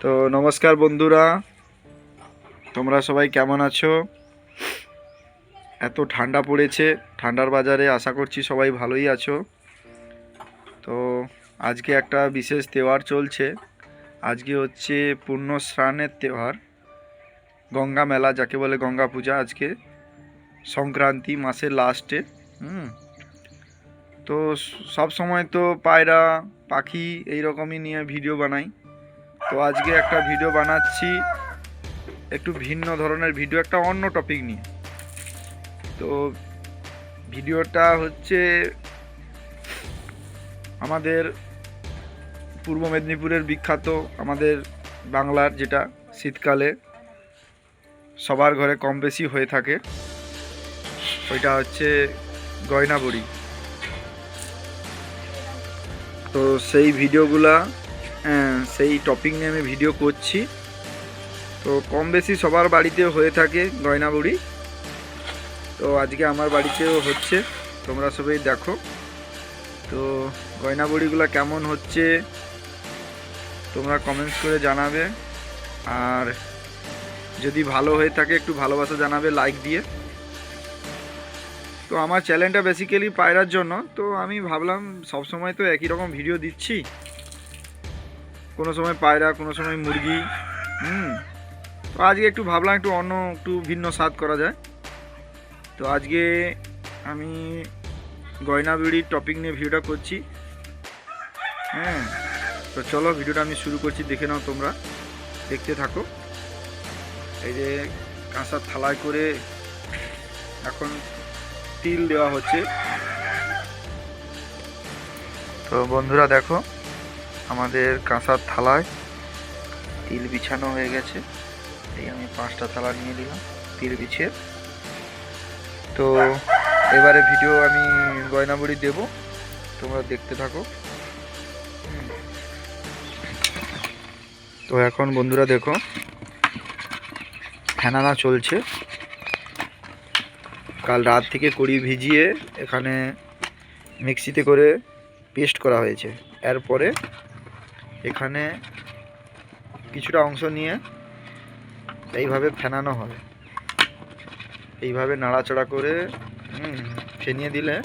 তো নমস্কার বন্ধুরা, তোমরা সবাই কেমন আছো? এত ঠান্ডা পড়েছে, ঠান্ডার বাজারে আশা করছি সবাই ভালোই আছো। তো আজকে একটা বিশেষ তেওহার চলছে। আজকে হচ্ছে পূর্ণ স্নানের তেওহার, গঙ্গা মেলা যাকে বলে, গঙ্গা পূজা। আজকে সংক্রান্তি মাসের লাস্টে। তো সব সময় তো পায়রা পাখি এইরকমই নিয়ে ভিডিও বানাই। তো আজকে একটা ভিডিও বানাচ্ছি, একটু ভিন্ন ধরনের ভিডিও, একটা অন্য টপিক নিয়ে। তো ভিডিওটা হচ্ছে আমাদের পূর্ব মেদিনীপুরের বিখ্যাত, আমাদের বাংলার, যেটা শীতকালে সবার ঘরে কম বেশি হয়ে থাকে, ওইটা হচ্ছে গয়নাবড়ি। তো সেই ভিডিওগুলা, সেই টপিক নিয়ে আমি ভিডিও করছি। তো কম বেশি সবার বাড়িতে হয়ে থাকে গয়নাবড়ি। তো আজকে আমার বাড়িতেও হচ্ছে, তোমরা সবাই দেখো। তো গয়নাবড়িগুলো কেমন হচ্ছে তোমরা কমেন্টস করে জানাবে, আর যদি ভালো হয়ে থাকে একটু ভালোবাসা জানাবে লাইক দিয়ে। তো আমার চ্যানেলটা বেসিক্যালি পায়রার জন্য, তো আমি ভাবলাম সবসময় তো একই রকম ভিডিও দিচ্ছি, কোনো সময় পায়রা, কোনো সময় মুরগি। তো আজকে একটু ভাবলাম একটু অন্য, একটু ভিন্ন স্বাদ করা যায়। তো আজকে আমি গয়নাবড়ির টপিক নিয়ে ভিডিওটা করছি। তো চলো ভিডিওটা আমি শুরু করছি, দেখে নাও, তোমরা দেখতে থাকো। এই যে কাঁসার থালায় করে এখন তিল দেওয়া হচ্ছে। তো বন্ধুরা দেখো, আমাদের কাঁসার থালায় তিল বিছানো হয়ে গেছে। এই আমি 5টা থালা নিয়ে নিলাম তিল বিছিয়ে। তো এবারে ভিডিও আমি গয়নাবড়ি দেব, তোমরা দেখতে থাকো। তো এখন বন্ধুরা দেখো, ফেনানা চলছে। কাল রাত থেকে কড়ি ভিজিয়ে এখানে মিক্সিতে করে পেস্ট করা হয়েছে। এরপরে এখানে কিছুটা অংশ নিয়ে এইভাবে ফেনানো হবে। এইভাবে নাড়াচাড়া করে ফেনিয়ে দিলে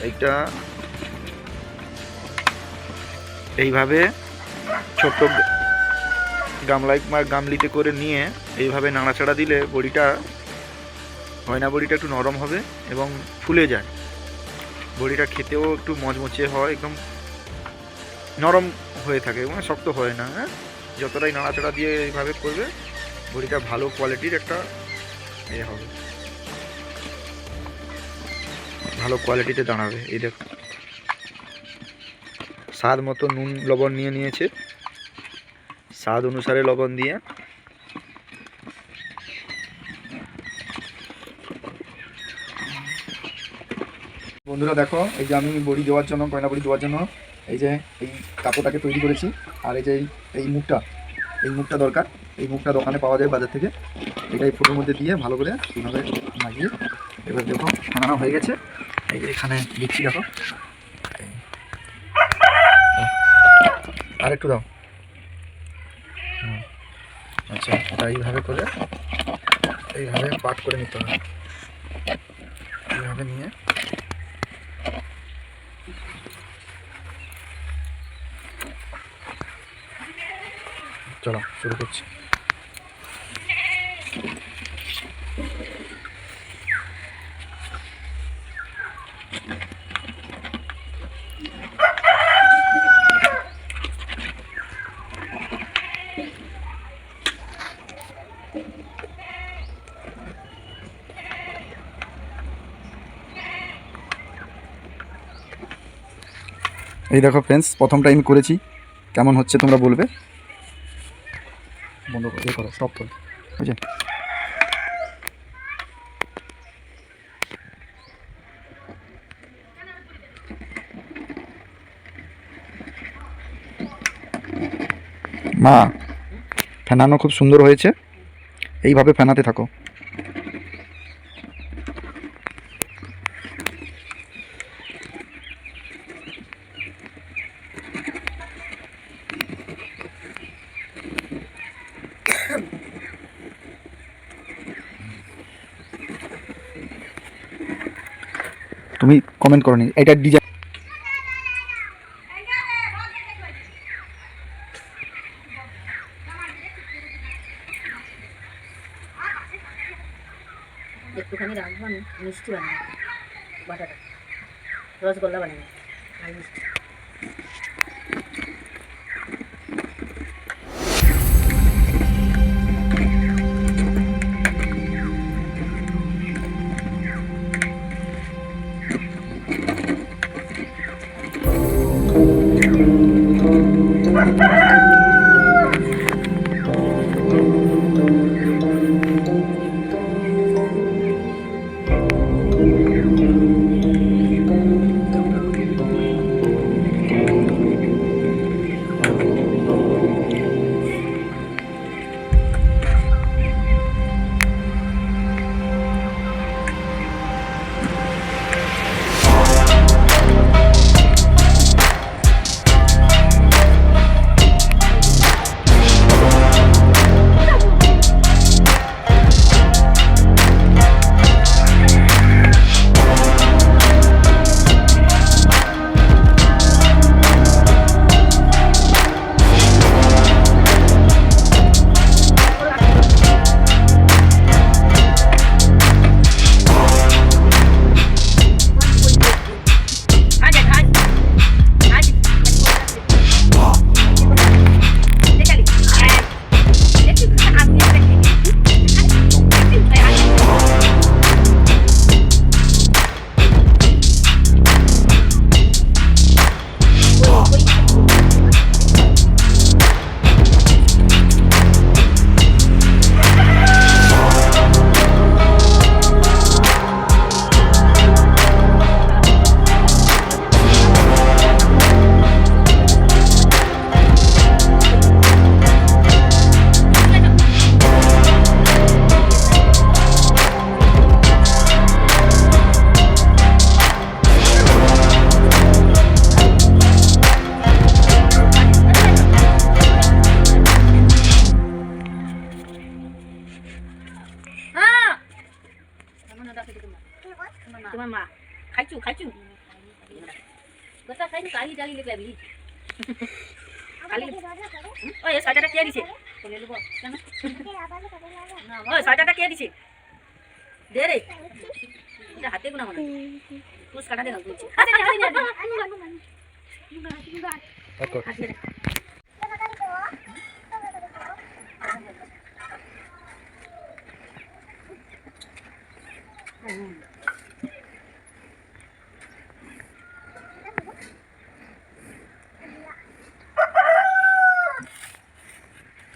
এইটা এইভাবে ছোট্ট গামলিতে করে নিয়ে এইভাবে নাড়াচাড়া দিলে বড়িটা, গয়নাবড়িটা একটু নরম হবে এবং ফুলে যায়। বড়িটা খেতেও একটু মচমচে হয়, একদম নরম হয়ে থাকে, মানে শক্ত হয় না। যতটাই নাড়াচাড়া দিয়ে এইভাবে করবে, বড়িটা ভালো কোয়ালিটির একটা হবে, ভালো কোয়ালিটিতে দাঁড়াবে। এই দেখো, স্বাদ মতো নুন লবণ নিয়ে নিয়েছে, স্বাদ অনুসারে লবণ দিয়ে বন্ধুরা দেখো, এই যে আমি বড়ি দেওয়ার জন্য, গয়নাবড়ি দেওয়ার জন্য এই যে এই কাপড়টাকে তৈরি করেছি। আর এই যে এই মুখটা দরকার। এই মুখটা দোকানে পাওয়া যায় বাজার থেকে। এটা এই ফুটোর মধ্যে দিয়ে ভালো করে এইভাবে লাগিয়ে, এবার দেখো বানানো হয়ে গেছে। এই যে এখানে দিচ্ছি, দেখো। আর একটু দাও। আচ্ছা, এটা এইভাবে করে এইভাবে পাট করে নিতে হবে। এইভাবে নিয়ে চলো শুরু করছি। এই দেখো ফ্রেন্ডস, প্রথম টাইম করেছি, কেমন হচ্ছে তোমরা বলবে। বন্ধ করে করো, সব করো, বুঝে। মা, ফেনানো খুব সুন্দর হয়েছে, এইভাবে ফেনাতে থাকো। তুমি কমেন্ট করনি এটা ডিজাইন। একটুখানি রাখবো, আমি মিষ্টি বানাবো, বাটাটা রসগোল্লা বানাবো আর মিষ্টি। তোমার মা খাইছু খাইছু গোটা খাইছু কালি ডালি লেগে যাবি কালি। ওই সাজাটা কে দিছে বলে লব কেন না ওই সাজাটা কে দিছে দে রে এটা হাতে গুনা মনে কুছ কাটা দে না কুছ হাতে দে হাতে দে হাতে দে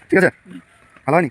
ঠিক আছে ভালো হয়নি।